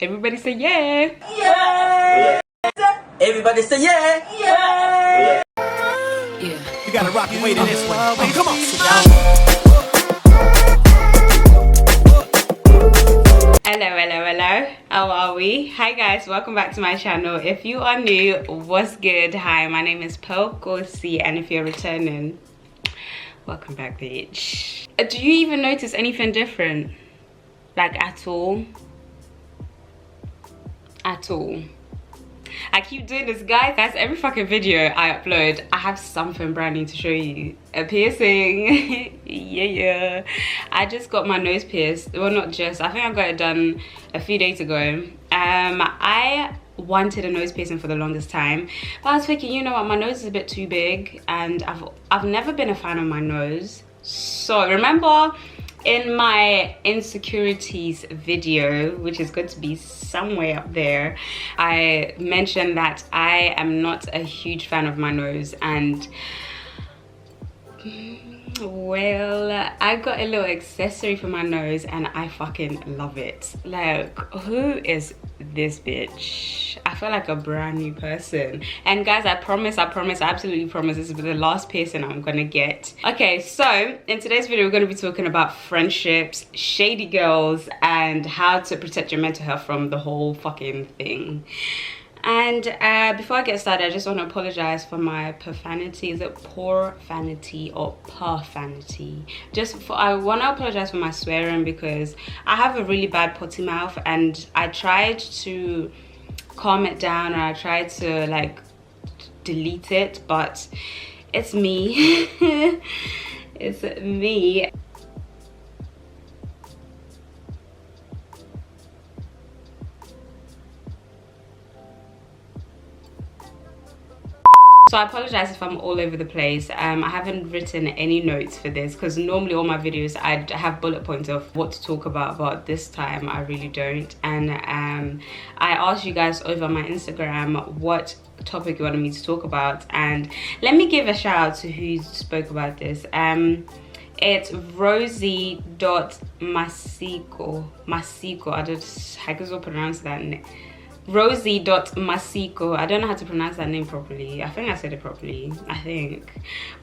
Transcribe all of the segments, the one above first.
Everybody say yeah. Yeah. Everybody say yeah. Yeah. Yeah. You gotta rock your way to this one. Come on. Hello. How are we? Hi guys, welcome back to my channel. If you are new, what's good? Hi, my name is Pearl Gosi, and if you're returning, welcome back, bitch. Do you even notice anything different? Like at all? At all? I keep doing this, guys. Every fucking video I upload, I have something brand new to show you. A piercing. yeah. I just got my nose pierced. Well, not just. I think I got it done a few days ago. I wanted a nose piercing for the longest time, but I was thinking, you know what, my nose is a bit too big, and I've never been a fan of my nose. So remember in my insecurities video, which is going to be somewhere up there, I mentioned that I am not a huge fan of my nose, and well, I got a little accessory for my nose and I fucking love it. Like, who is this bitch? I feel like a brand new person. And guys, I absolutely promise this is the last piercing I'm gonna get. Okay, so in today's video we're gonna be talking about friendships, shady girls, and how to protect your mental health from the whole fucking thing. And before I get started, I just want to apologize for my profanity. Is it profanity or profanity? I want to apologize for my swearing, because I have a really bad potty mouth, and I tried to calm it down, and I tried to like delete it, but it's me. It's me. So I apologize if I'm all over the place. I haven't written any notes for this, because normally all my videos I have bullet points of what to talk about, but this time I really don't. And I asked you guys over my Instagram what topic you wanted me to talk about, and let me give a shout out to who spoke about this. It's Rosie.Masiko. I don't how can I pronounce that name. Rosie.Masiko. I don't know how to pronounce that name properly. I think I said it properly, I think.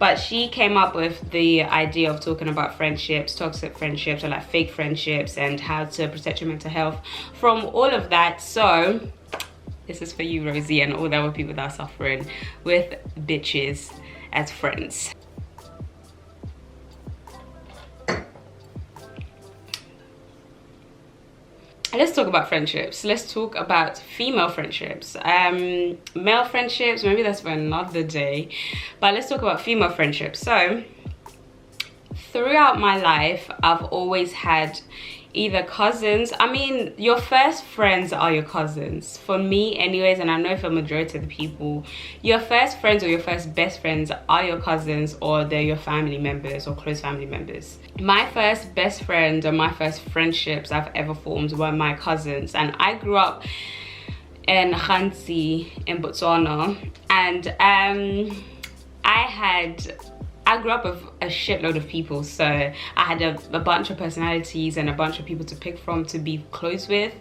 But she came up with the idea of talking about friendships, toxic friendships, or like fake friendships, and how to protect your mental health from all of that. So this is for you, Rosie, and all the other people that are suffering with bitches as friends. Let's talk about friendships. Let's talk about female friendships. Male friendships, maybe that's for another day, but let's talk about female friendships. So throughout my life, I've always had either cousins. I mean, your first friends are your cousins, for me anyways, and I know for a majority of the people, your first friends or your first best friends are your cousins, or they're your family members or close family members. My first best friend or my first friendships I've ever formed were my cousins, and I grew up in Hansi in Botswana, and I grew up with a shitload of people, so I had a bunch of personalities and a bunch of people to pick from to be close with.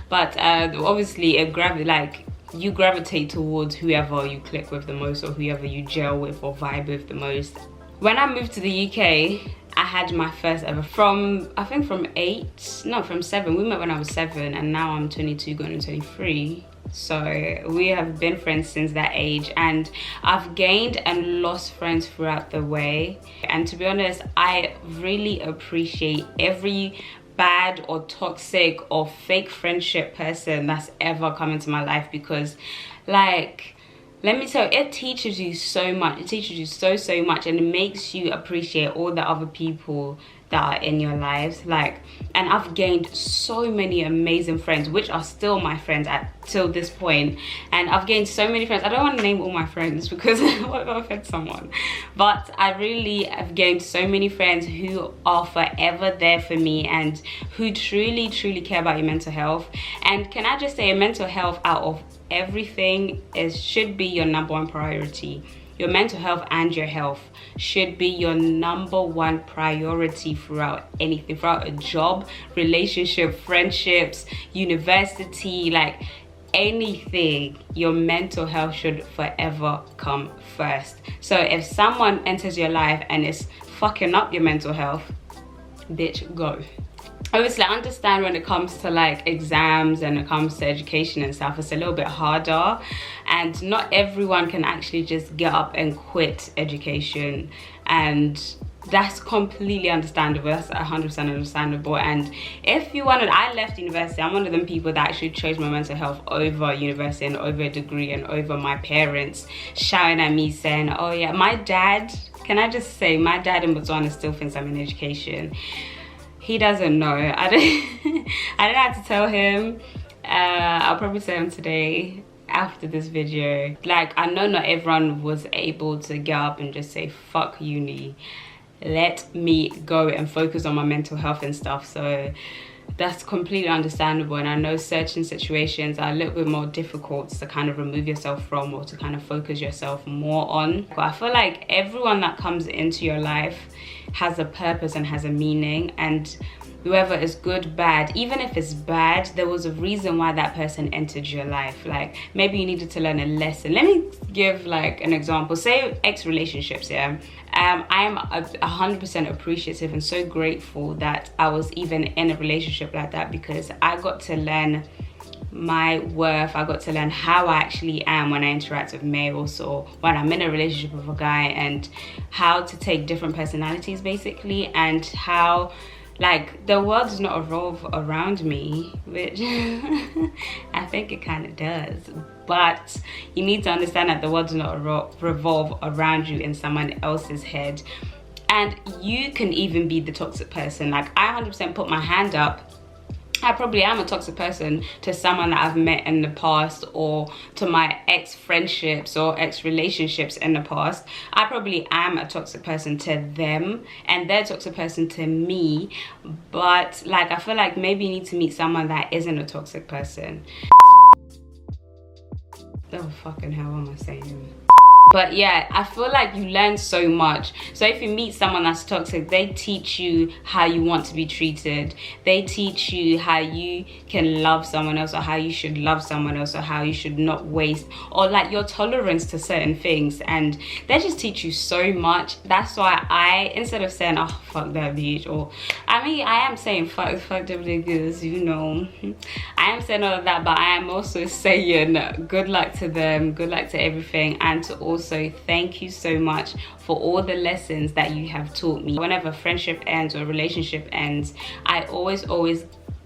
But obviously you gravitate towards whoever you click with the most, or whoever you gel with or vibe with the most. When I moved to the UK, I had my first ever from 7. We met when I was 7, and now I'm 22 going to 23. So we have been friends since that age, and I've gained and lost friends throughout the way. And to be honest, I really appreciate every bad or toxic or fake friendship person that's ever come into my life, because like, let me tell you, it teaches you so much. It teaches you so much, and it makes you appreciate all the other people that are in your lives. Like, and I've gained so many amazing friends, which are still my friends till this point. And I've gained so many friends. I don't want to name all my friends because what if I offend someone? But I really have gained so many friends who are forever there for me, and who truly care about your mental health. And can I just say, mental health out of everything should be your #1 priority. your mental health and your health should be your #1 priority throughout anything, throughout a job, relationship, friendships, university, like anything. Your mental health should forever come first. So if someone enters your life and is fucking up your mental health, bitch, go. Obviously, I understand when it comes to like exams and it comes to education and stuff, it's a little bit harder, and not everyone can actually just get up and quit education, and that's completely understandable. That's 100% understandable. And if you wanted, I left university. I'm one of them people that actually chose my mental health over university and over a degree and over my parents shouting at me saying, oh yeah, my dad, can I just say, my dad in Botswana still thinks I'm in education. He doesn't know. I don't have to tell him. I'll probably tell him today after this video. Like, I know not everyone was able to get up and just say fuck uni, let me go and focus on my mental health and stuff. So that's completely understandable, and I know certain situations are a little bit more difficult to kind of remove yourself from or to kind of focus yourself more on. But I feel like everyone that comes into your life has a purpose and has a meaning, and whoever is good, bad, even if it's bad, there was a reason why that person entered your life. Like, maybe you needed to learn a lesson. Let me give like an example. Say ex-relationships, yeah. I'm 100% appreciative and so grateful that I was even in a relationship like that, because I got to learn my worth. I got to learn how I actually am when I interact with males or when I'm in a relationship with a guy, and how to take different personalities basically, and how like the world does not revolve around me, which I think it kind of does, but you need to understand that the world does not revolve around you in someone else's head. And you can even be the toxic person. Like, I 100% put my hand up, I probably am a toxic person to someone that I've met in the past, or to my ex-friendships or ex-relationships in the past. I probably am a toxic person to them, and they're a toxic person to me. But like, I feel like maybe you need to meet someone that isn't a toxic person. Oh fucking hell, what am I saying? But yeah, I feel like you learn so much. So if you meet someone that's toxic, they teach you how you want to be treated. They teach you how you can love someone else, or how you should love someone else, or how you should not waste, or like your tolerance to certain things. And they just teach you so much. That's why I, instead of saying, oh, fuck that bitch, or I mean, I am saying fuck them niggas, you know. I am saying all of that, but I am also saying good luck to them, good luck to everything, and to also thank you so much for all the lessons that you have taught me. Whenever a friendship ends or a relationship ends, I always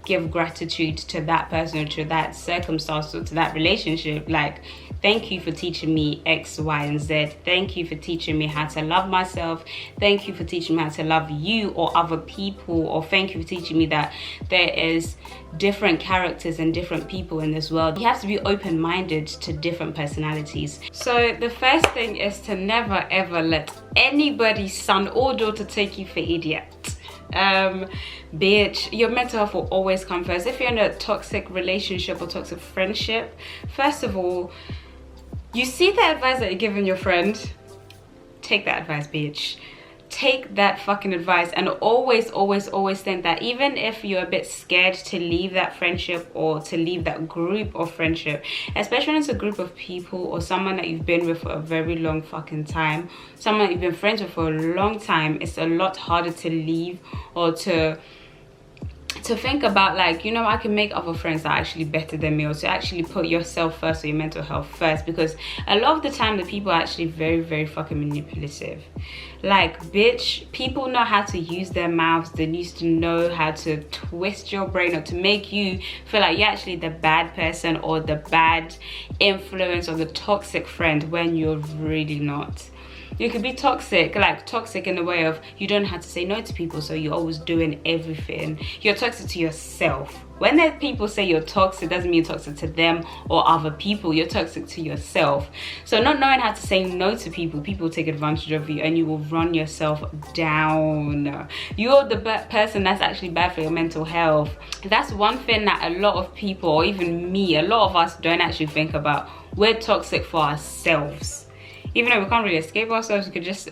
give gratitude to that person, or to that circumstance, or to that relationship. Like, thank you for teaching me X, Y, and Z. Thank you for teaching me how to love myself. Thank you for teaching me how to love you or other people. Or thank you for teaching me that there is different characters and different people in this world. You have to be open-minded to different personalities. So the first thing is to never ever let anybody's son or daughter take you for idiot. Bitch, your mental health will always come first. If you're in a toxic relationship or toxic friendship, first of all, you see the advice that you're giving your friend, take that advice, bitch. Take that fucking advice, and always think that even if you're a bit scared to leave that friendship or to leave that group of friendship, especially when it's a group of people or someone that you've been with for a very long fucking time, someone that you've been friends with for a long time, it's a lot harder to leave, or to think about like, you know, I can make other friends that are actually better than me, or to actually put yourself first, or your mental health first. Because a lot of the time the people are actually very fucking manipulative. Like, bitch, people know how to use their mouths. They used to know how to twist your brain up to make you feel like you're actually the bad person or the bad influence or the toxic friend, when you're really not. You could be toxic, like toxic in the way of you don't have to say no to people, so you're always doing everything. You're toxic to yourself. When people say you're toxic, doesn't mean you're toxic to them or other people. You're toxic to yourself. So not knowing how to say no to people, people take advantage of you, and you will run yourself down. You're the person that's actually bad for your mental health. That's one thing that a lot of people, or even me, a lot of us don't actually think about. We're toxic for ourselves. even though we can't really escape ourselves, we could just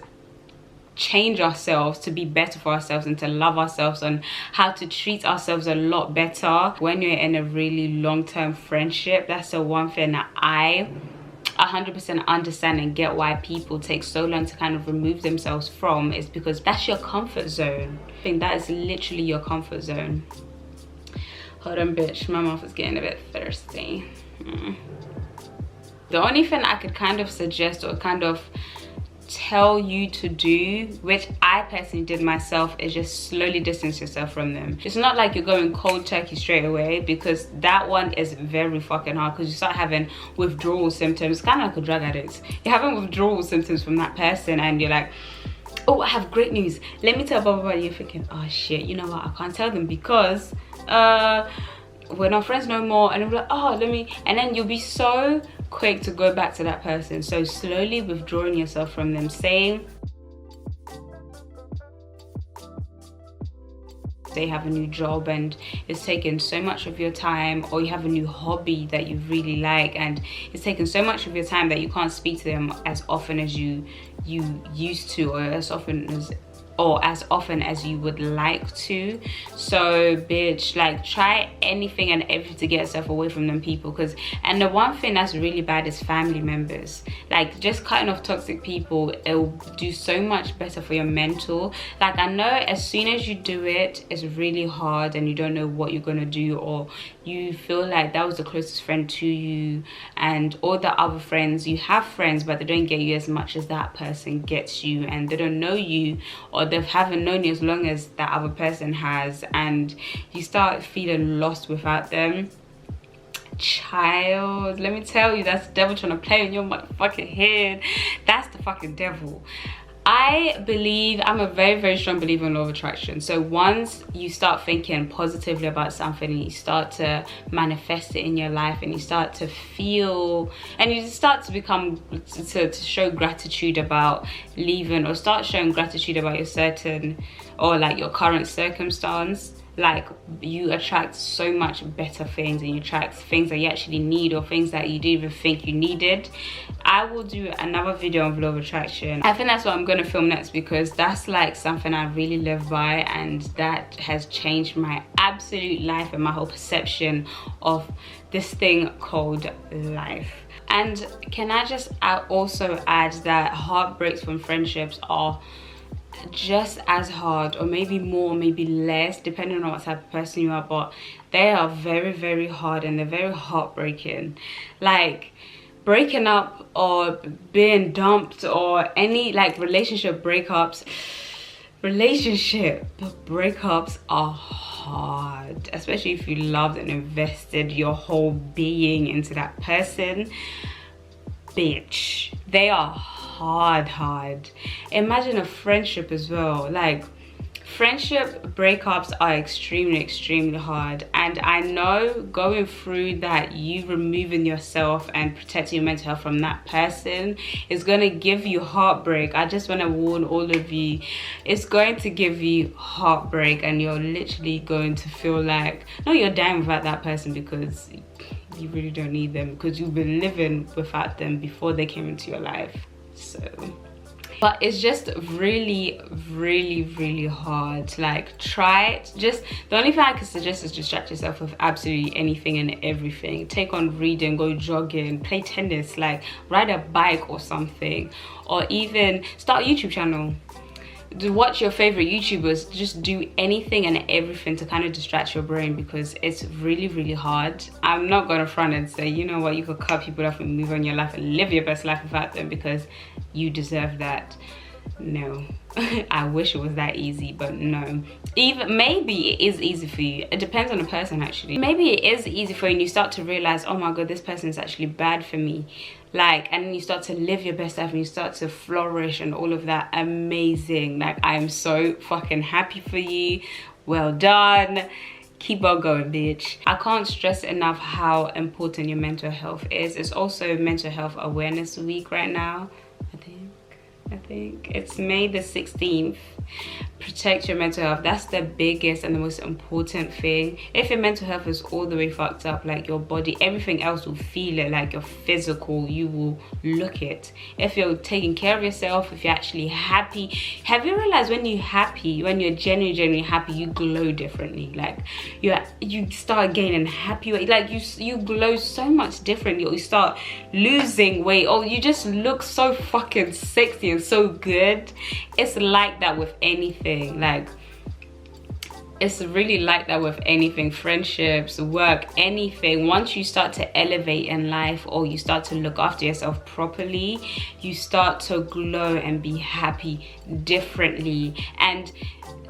change ourselves to be better for ourselves and to love ourselves and how to treat ourselves a lot better. When you're in a really long-term friendship, that's the one thing that I 100% understand and get why people take so long to kind of remove themselves from, is because that's your comfort zone. I think that is literally your comfort zone. Hold on, bitch, my mouth is getting a bit thirsty. The only thing I could kind of suggest or kind of tell you to do, which I personally did myself, is just slowly distance yourself from them. It's not like you're going cold turkey straight away, because that one is very fucking hard, because you start having withdrawal symptoms, kind of like a drug addict. You're having withdrawal symptoms from that person and you're like, oh, I have great news, let me tell blah blah blah. You're thinking, oh shit, you know what, I can't tell them because we're not friends no more. And I'm like, oh, let me, and then you'll be so quick to go back to that person. So slowly withdrawing yourself from them, saying they have a new job and it's taken so much of your time, or you have a new hobby that you really like and it's taken so much of your time that you can't speak to them as often as you used to, or as often as you would like to. So bitch, like, try anything and everything to get yourself away from them people. And the one thing that's really bad is family members. Like, just cutting off toxic people, it'll do so much better for your mental. Like, I know as soon as you do it, it's really hard and you don't know what you're gonna do, or you feel like that was the closest friend to you, and all the other friends, you have friends but they don't get you as much as that person gets you, and they don't know you, or they haven't known you as long as that other person has, and you start feeling lost without them. Child, let me tell you, that's the devil trying to play in your motherfucking head. That's the fucking devil. I believe, I'm a very, very strong believer in law of attraction. So once you start thinking positively about something and you start to manifest it in your life, and you start to feel, and you start to become, to show gratitude about leaving, or start showing gratitude about your certain, or like your current circumstance, like, you attract so much better things, and you attract things that you actually need, or things that you didn't even think you needed. I will do another video on law of attraction. I think that's what I'm going to film next, because that's like something I really live by, and that has changed my absolute life and my whole perception of this thing called life. And can I just also add that heartbreaks from friendships are just as hard, or maybe more, maybe less, depending on what type of person you are, but they are very, very hard and they're very heartbreaking. Like, breaking up or being dumped, or any like relationship breakups are hard, especially if you loved and invested your whole being into that person. Bitch, they are hard. Imagine a friendship as well. Like, friendship breakups are extremely hard, and I know going through that, you removing yourself and protecting your mental health from that person is going to give you heartbreak. I just want to warn all of you, it's going to give you heartbreak, and you're literally going to feel like, no, you're dying without that person, because you really don't need them, because you've been living without them before they came into your life. So, but it's just really hard. Like, try it. Just, the only thing I can suggest is distract yourself with absolutely anything and everything. Take on reading, go jogging, play tennis, like ride a bike or something, or even start a YouTube channel. Watch your favorite YouTubers. Just do anything and everything to kind of distract your brain, because it's really hard. I'm not gonna front and say, you know what, you could cut people off and move on your life and live your best life without them, because you deserve that. No. I wish it was that easy, but no. Even maybe it is easy for you. It depends on the person, actually. Maybe it is easy for you and you start to realize, oh my god, this person is actually bad for me. Like, and then you start to live your best life and you start to flourish and all of that. Amazing. Like, I'm so fucking happy for you. Well done. Keep on going, bitch. I can't stress enough how important your mental health is. It's also Mental Health Awareness Week right now, I think. I think it's May the 16th. Protect your mental health. That's the biggest and the most important thing. If your mental health is all the way fucked up, like your body, everything else will feel it. Like your physical, you will look it. If you're taking care of yourself, if you're actually happy, have you realized when you're happy, when you're genuinely happy, you glow differently? Like you start gaining happy weight, like you glow so much differently, or you start losing weight, or you just look so fucking sexy and so good. It's like that with anything. Like it's really like that with anything, friendships, work, anything. Once you start to elevate in life, or you start to look after yourself properly, you start to glow and be happy differently. And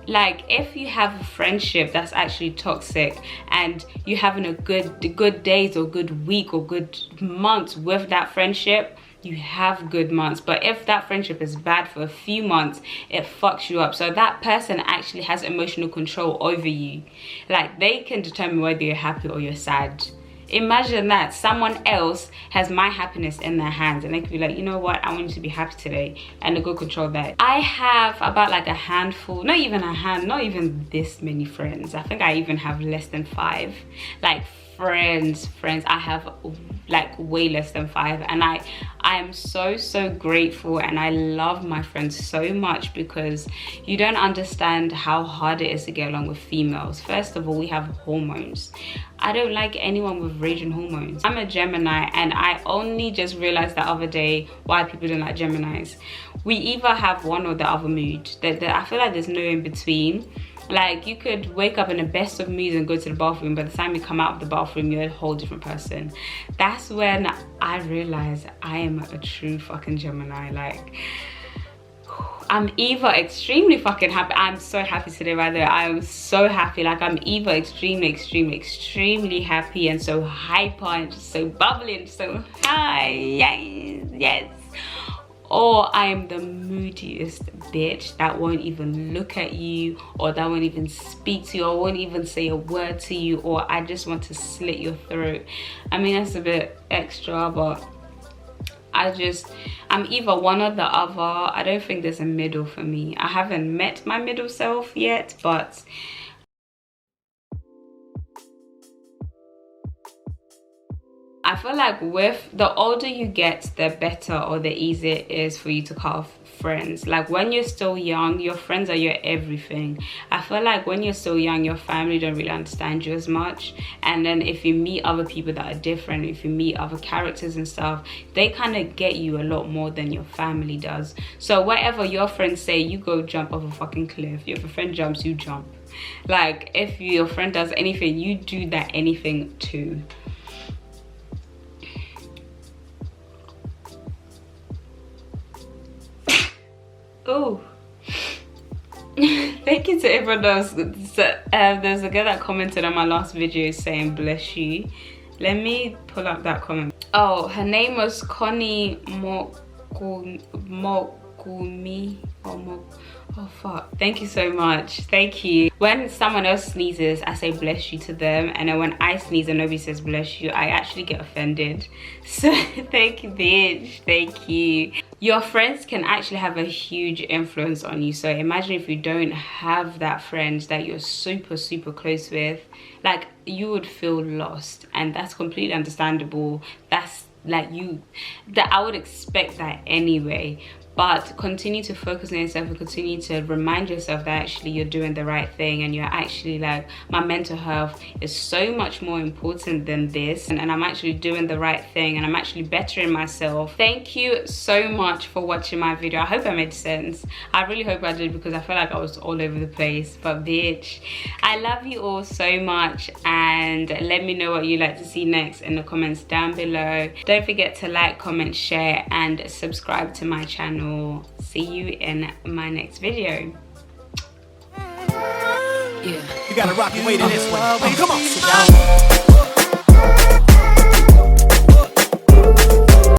like if you have a friendship that's actually toxic and you're having a good days or good week or good months with that friendship, you have good months. But if that friendship is bad for a few months, it fucks you up. So that person actually has emotional control over you. Like they can determine whether you're happy or you're sad. Imagine that someone else has my happiness in their hands, and they could be like, you know what, I want you to be happy today, and they go control that. I have about like a handful, not even this many friends. I think I even have less than 5. Like friends, I have like way less than 5, and I am so grateful, and I love my friends so much, because you don't understand how hard it is to get along with females. First of all, we have hormones. I don't like anyone with raging hormones. I'm a Gemini, and I only just realized the other day why people don't like Geminis. We either have one or the other mood. I feel like there's no in between. Like you could wake up in the best of moods and go to the bathroom, by the time you come out of the bathroom, you're a whole different person. That's when I realized I am a true fucking Gemini. Like I'm either extremely fucking happy. I'm so happy today, by the way. I'm so happy. Like I'm either extremely happy and so hyper and just so bubbly and so high. Yes. Or I am the moodiest bitch that won't even look at you, or that won't even speak to you, or won't even say a word to you, or I just want to slit your throat. I mean, that's a bit extra, but I'm either one or the other. I don't think there's a middle for me. I haven't met my middle self yet, but I feel like with the older you get, the better or the easier it is for you to cut off friends. Like when you're still young, your friends are your everything. I feel like when you're still young, your family don't really understand you as much, and then if you meet other people that are different, if you meet other characters and stuff, they kind of get you a lot more than your family does. So whatever your friends say, you go jump off a fucking cliff. If a friend jumps, you jump. Like if your friend does anything, you do that anything too. Oh, thank you to everyone else. There's a girl that commented on my last video saying bless you. Let me pull up that comment. Oh, her name was Connie Mokumi. Oh fuck, thank you so much. Thank you. When someone else sneezes, I say bless you to them, and then when I sneeze and nobody says bless you, I actually get offended. So thank you, bitch. Thank you. Your friends can actually have a huge influence on you. So imagine if you don't have that friend that you're super close with, like you would feel lost, and that's completely understandable. That's like I would expect that anyway. But continue to focus on yourself and continue to remind yourself that actually you're doing the right thing, and you're actually like, my mental health is so much more important than this, and I'm actually doing the right thing, and I'm actually bettering myself. Thank you so much for watching my video. I hope I made sense. I really hope I did, because I feel like I was all over the place. But bitch, I love you all so much, and let me know what you'd like to see next in the comments down below. Don't forget to like, comment, share, and subscribe to my channel. See you in my next video. You gotta rock your way to this one. Come on, sit down.